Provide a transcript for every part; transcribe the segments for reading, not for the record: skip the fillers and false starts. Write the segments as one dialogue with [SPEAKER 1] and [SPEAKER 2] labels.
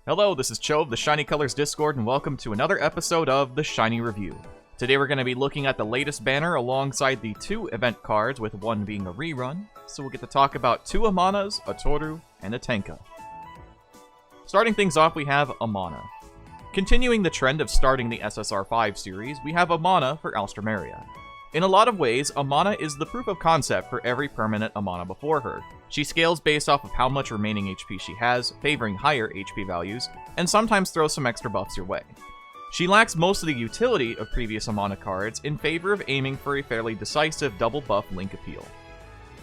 [SPEAKER 1] Hello, this is Cho of the Shiny Colors Discord, and welcome to another episode of the Shiny Review. Today we're going to be looking at the latest banner alongside the 2 event cards, with one being a rerun, so we'll get to talk about 2 Amanas, a Toru, and a Tenka. Starting things off, we have Amana. Continuing the trend of starting the SSR5 series, we have Amana for Alstroemeria. In a lot of ways, Amana is the proof of concept for every permanent Amana before her. She scales based off of how much remaining HP she has, favoring higher HP values, and sometimes throws some extra buffs your way. She lacks most of the utility of previous Amana cards in favor of aiming for a fairly decisive double buff link appeal.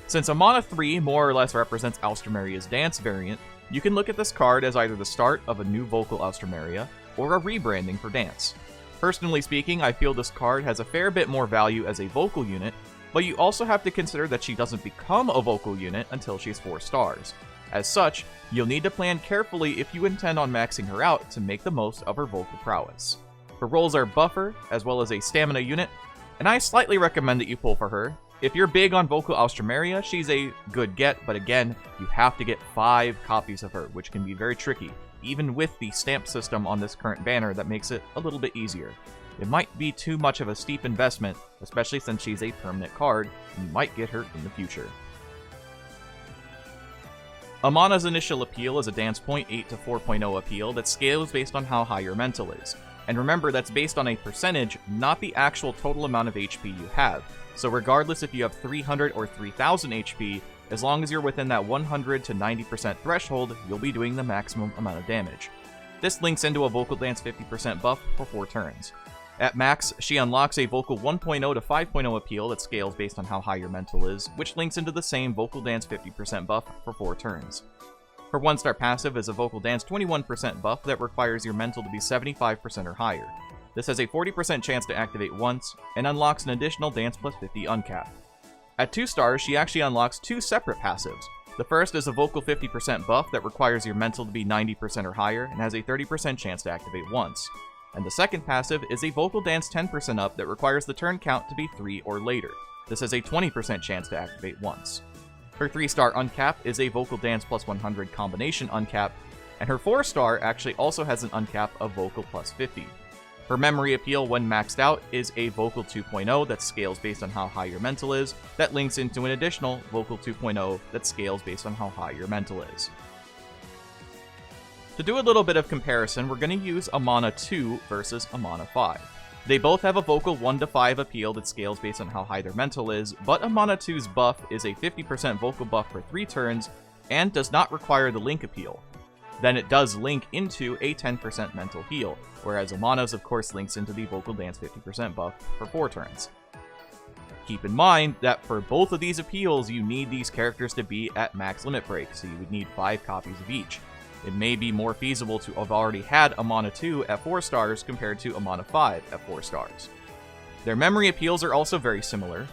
[SPEAKER 1] Since Amana 3 more or less represents Alstroemeria's dance variant, you can look at this card as either the start of a new vocal Alstroemeria, or a rebranding for dance. Personally speaking, I feel this card has a fair bit more value as a vocal unit, but you also have to consider that she doesn't become a vocal unit until she's 4 stars. As such, you'll need to plan carefully if you intend on maxing her out to make the most of her vocal prowess. Her roles are buffer, as well as a stamina unit, and I slightly recommend that you pull for her. If you're big on vocal Alstroemeria, she's a good get, but again, you have to get 5 copies of her, which can be very tricky, even with the stamp system on this current banner that makes it a little bit easier. It might be too much of a steep investment, especially since she's a permanent card, and you might get her in the future. Amana's initial appeal is a Dance Point 8 to 4.0 appeal that scales based on how high your mental is. And remember, that's based on a percentage, not the actual total amount of HP you have. So regardless if you have 300 or 3000 HP, as long as you're within that 100 to 90% threshold, you'll be doing the maximum amount of damage. This links into a Vocal Dance 50% buff for 4 turns. At max, she unlocks a Vocal 1.0 to 5.0 appeal that scales based on how high your mental is, which links into the same Vocal Dance 50% buff for 4 turns. Her 1-star passive is a Vocal Dance 21% buff that requires your mental to be 75% or higher. This has a 40% chance to activate once, and unlocks an additional Dance plus 50 uncap. At 2 stars, she actually unlocks 2 separate passives. The first is a Vocal 50% buff that requires your mental to be 90% or higher, and has a 30% chance to activate once. And the second passive is a Vocal Dance 10% up that requires the turn count to be 3 or later. This has a 20% chance to activate once. Her 3-star uncap is a Vocal Dance plus 100 combination uncap, and her 4-star actually also has an uncap of Vocal plus 50. Her memory appeal when maxed out is a Vocal 2.0 that scales based on how high your mental is, that links into an additional Vocal 2.0 that scales based on how high your mental is. To do a little bit of comparison, we're going to use Amana 2 versus Amana 5. They both have a Vocal 1 to 5 appeal that scales based on how high their mental is, but Amana 2's buff is a 50% vocal buff for 3 turns, and does not require the link appeal. Then it does link into a 10% mental heal, whereas Amana's of course links into the Vocal Dance 50% buff for 4 turns. Keep in mind that for both of these appeals, you need these characters to be at max limit break, so you would need 5 copies of each. It may be more feasible to have already had Amana 2 at 4 stars compared to Amana 5 at 4 stars. Their memory appeals are also very similar.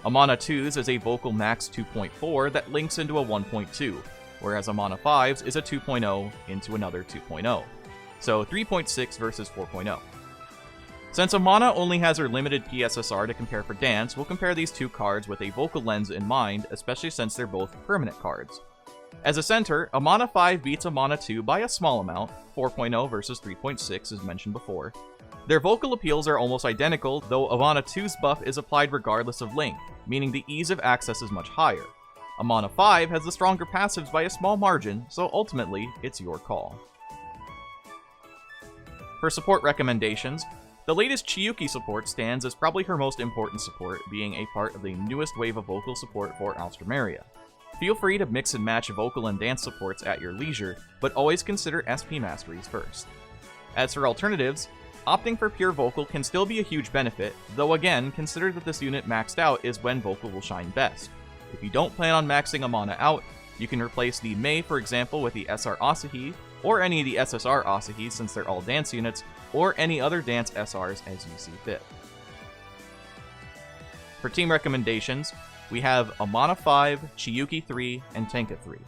[SPEAKER 1] Amana 2's is a Vocal Max 2.4 that links into a 1.2, whereas Amana 5's is a 2.0 into another 2.0. So 3.6 versus 4.0. Since Amana only has her limited P-SSR to compare for dance, we'll compare these 2 cards with a vocal lens in mind, especially since they're both permanent cards. As a center, Amana 5 beats Amana 2 by a small amount, 4.0 versus 3.6 as mentioned before. Their vocal appeals are almost identical, though Amana 2's buff is applied regardless of link, meaning the ease of access is much higher. Amana 5 has the stronger passives by a small margin, so ultimately, it's your call. For support recommendations, the latest Chiyuki support stands as probably her most important support, being a part of the newest wave of vocal support for Alstroemeria. Feel free to mix and match vocal and dance supports at your leisure, but always consider SP masteries first. As for alternatives, opting for pure vocal can still be a huge benefit, though again, consider that this unit maxed out is when vocal will shine best. If you don't plan on maxing Amana out, you can replace the Mei, for example, with the SR Osaki, or any of the SSR Osakis since they're all dance units, or any other dance SRs as you see fit. For team recommendations, we have Amana 5, Chiyuki 3, and Tenka 3.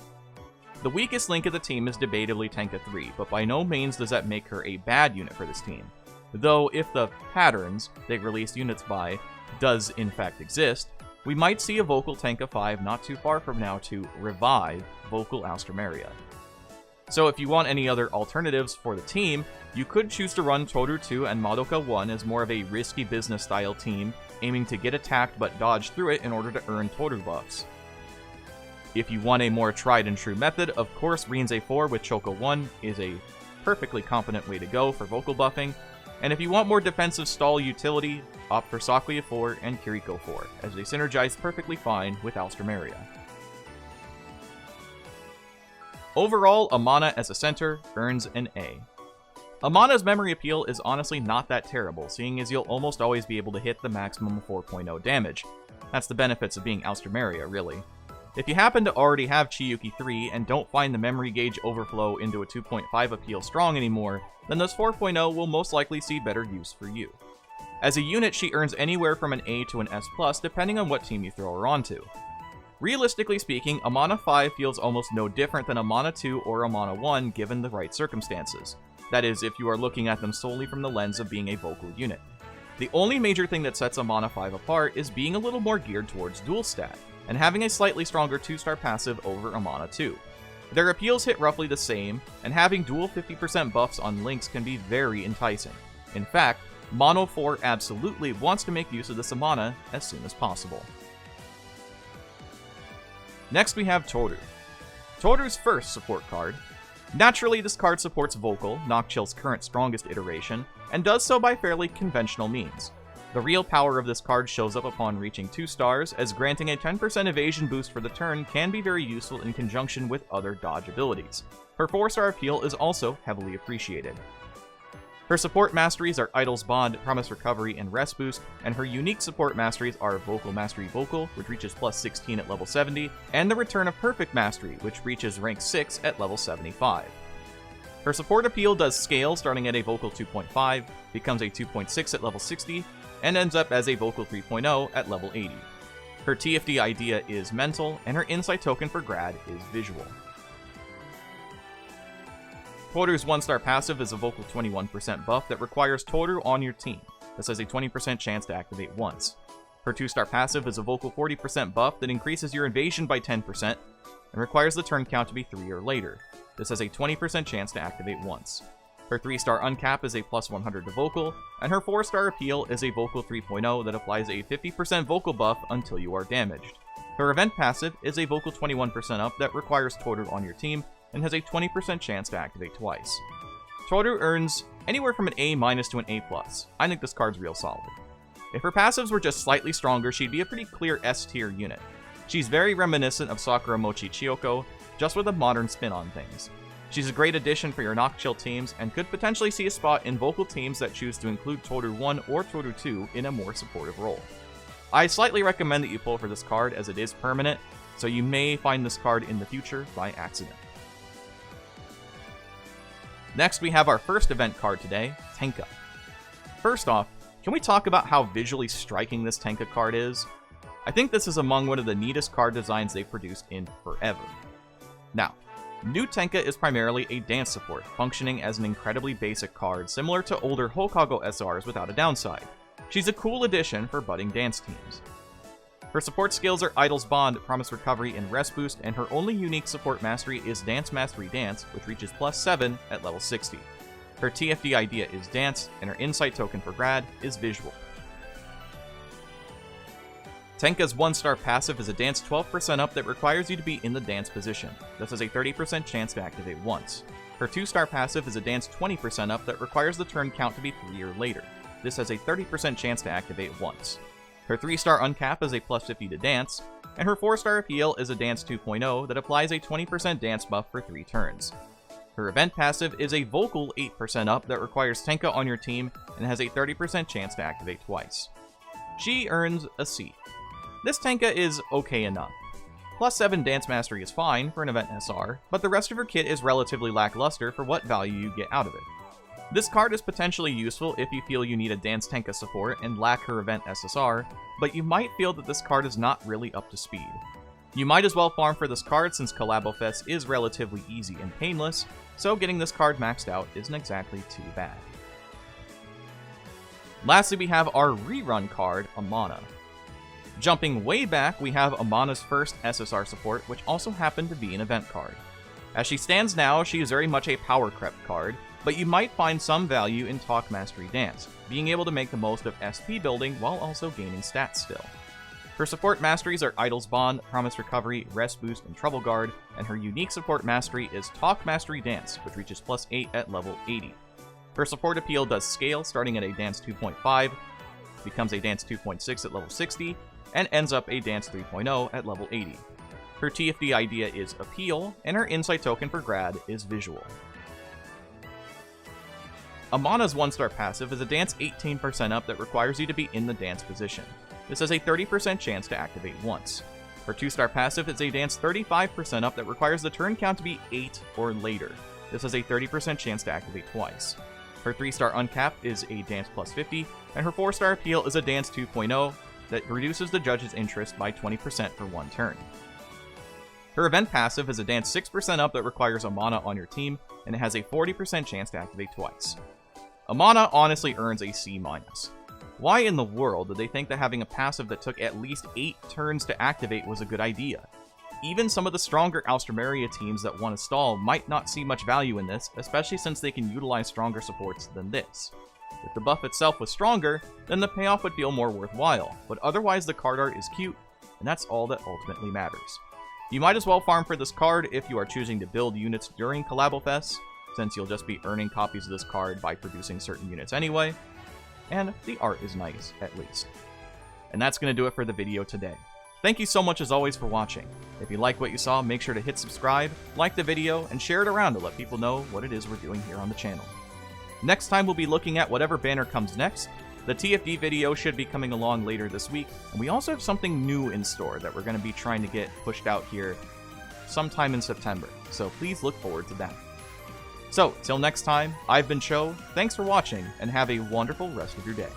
[SPEAKER 1] The weakest link of the team is debatably Tenka 3, but by no means does that make her a bad unit for this team. Though if the patterns they released units by does in fact exist, we might see a Vocal Tenka 5 not too far from now to revive Vocal Alstroemeria. So if you want any other alternatives for the team, you could choose to run Toru 2 and Madoka 1 as more of a risky business style team, aiming to get attacked but dodge through it in order to earn Toru buffs. If you want a more tried and true method, of course Rinze 4 with Choco 1 is a perfectly competent way to go for vocal buffing, and if you want more defensive stall utility, opt for Sakuya 4 and Kiriko 4, as they synergize perfectly fine with Alstroemeria. Overall, Amana as a center earns an A. Amana's memory appeal is honestly not that terrible, seeing as you'll almost always be able to hit the maximum 4.0 damage. That's the benefits of being Alstroemeria, really. If you happen to already have Chiyuki 3 and don't find the memory gauge overflow into a 2.5 appeal strong anymore, then this 4.0 will most likely see better use for you. As a unit, she earns anywhere from an A to an S+, depending on what team you throw her onto. Realistically speaking, Amana 5 feels almost no different than Amana 2 or Amana 1 given the right circumstances. That is, if you are looking at them solely from the lens of being a vocal unit. The only major thing that sets Amana 5 apart is being a little more geared towards dual stat, and having a slightly stronger 2-star passive over Amana 2. Their appeals hit roughly the same, and having dual 50% buffs on links can be very enticing. In fact, Mono 4 absolutely wants to make use of this Amana as soon as possible. Next we have Toru. Toru's first support card. Naturally, this card supports Vocal, Nocchill's current strongest iteration, and does so by fairly conventional means. The real power of this card shows up upon reaching 2 stars, as granting a 10% evasion boost for the turn can be very useful in conjunction with other dodge abilities. Her 4-star appeal is also heavily appreciated. Her support masteries are Idol's Bond, Promise Recovery, and Rest Boost, and her unique support masteries are Vocal Mastery Vocal, which reaches plus 16 at level 70, and the Return of Perfect Mastery, which reaches rank 6 at level 75. Her support appeal does scale starting at a Vocal 2.5, becomes a 2.6 at level 60, and ends up as a Vocal 3.0 at level 80. Her TFD idea is mental, and her insight token for Grad is visual. Toru's 1-star passive is a Vocal 21% buff that requires Toru on your team. This has a 20% chance to activate once. Her 2-star passive is a Vocal 40% buff that increases your evasion by 10%, and requires the turn count to be 3 or later. This has a 20% chance to activate once. Her 3-star uncap is a plus 100 to Vocal, and her 4-star appeal is a Vocal 3.0 that applies a 50% Vocal buff until you are damaged. Her event passive is a Vocal 21% up that requires Toru on your team, and has a 20% chance to activate twice. Toru earns anywhere from an A- to an A+. I think this card's real solid. If her passives were just slightly stronger, she'd be a pretty clear S-tier unit. She's very reminiscent of Sakura Mochi Chiyoko, just with a modern spin on things. She's a great addition for your Nocchill teams, and could potentially see a spot in vocal teams that choose to include Toru 1 or Toru 2 in a more supportive role. I slightly recommend that you pull for this card as it is permanent, so you may find this card in the future by accident. Next, we have our first event card today, Tenka. First off, can we talk about how visually striking this Tenka card is? I think this is among one of the neatest card designs they've produced in forever. Now, new Tenka is primarily a dance support, functioning as an incredibly basic card similar to older Hokago SRs without a downside. She's a cool addition for budding dance teams. Her support skills are Idol's Bond, Promise Recovery, and Rest Boost, and her only unique support mastery is Dance Mastery Dance, which reaches plus 7 at level 60. Her TFD idea is Dance, and her insight token for Grad is Visual. Tenka's 1-star passive is a Dance 12% up that requires you to be in the dance position. This has a 30% chance to activate once. Her 2-star passive is a Dance 20% up that requires the turn count to be 3 or later. This has a 30% chance to activate once. Her 3-star uncap is a plus 50 to Dance, and her 4-star appeal is a Dance 2.0 that applies a 20% dance buff for 3 turns. Her event passive is a Vocal 8% up that requires Tenka on your team and has a 30% chance to activate twice. She earns a C. This Tenka is okay enough. Plus 7 Dance Mastery is fine for an event SR, but the rest of her kit is relatively lackluster for what value you get out of it. This card is potentially useful if you feel you need a Dance Tenka support and lack her event SSR, but you might feel that this card is not really up to speed. You might as well farm for this card since Collabo Fest is relatively easy and painless, so getting this card maxed out isn't exactly too bad. Lastly, we have our rerun card, Amana. Jumping way back, we have Amana's first SSR support, which also happened to be an event card. As she stands now, she is very much a power crept card, but you might find some value in Talk Mastery Dance, being able to make the most of SP building while also gaining stats still. Her support masteries are Idol's Bond, Promise Recovery, Rest Boost, and Trouble Guard, and her unique support mastery is Talk Mastery Dance, which reaches +8 at level 80. Her support appeal does scale, starting at a Dance 2.5, becomes a Dance 2.6 at level 60, and ends up a Dance 3.0 at level 80. Her TFD idea is Appeal, and her Insight token for Grad is Visual. Amana's 1-star passive is a Dance 18% up that requires you to be in the dance position. This has a 30% chance to activate once. Her 2-star passive is a Dance 35% up that requires the turn count to be 8 or later. This has a 30% chance to activate twice. Her 3-star Uncapped is a Dance +50, and her 4-star Appeal is a Dance 2.0 that reduces the judge's interest by 20% for 1 turn. Her event passive is a Dance 6% up that requires Amana on your team, and it has a 40% chance to activate twice. Amana honestly earns a C-. Why in the world did they think that having a passive that took at least 8 turns to activate was a good idea? Even some of the stronger Alstrameria teams that want to stall might not see much value in this, especially since they can utilize stronger supports than this. If the buff itself was stronger, then the payoff would feel more worthwhile, but otherwise the card art is cute, and that's all that ultimately matters. You might as well farm for this card if you are choosing to build units during Collabo Fest, since you'll just be earning copies of this card by producing certain units anyway, and the art is nice, at least. And that's going to do it for the video today. Thank you so much as always for watching. If you like what you saw, make sure to hit subscribe, like the video, and share it around to let people know what it is we're doing here on the channel. Next time we'll be looking at whatever banner comes next. The TFD video should be coming along later this week, and we also have something new in store that we're going to be trying to get pushed out here sometime in September, so please look forward to that. So, till next time, I've been Cho, thanks for watching, and have a wonderful rest of your day.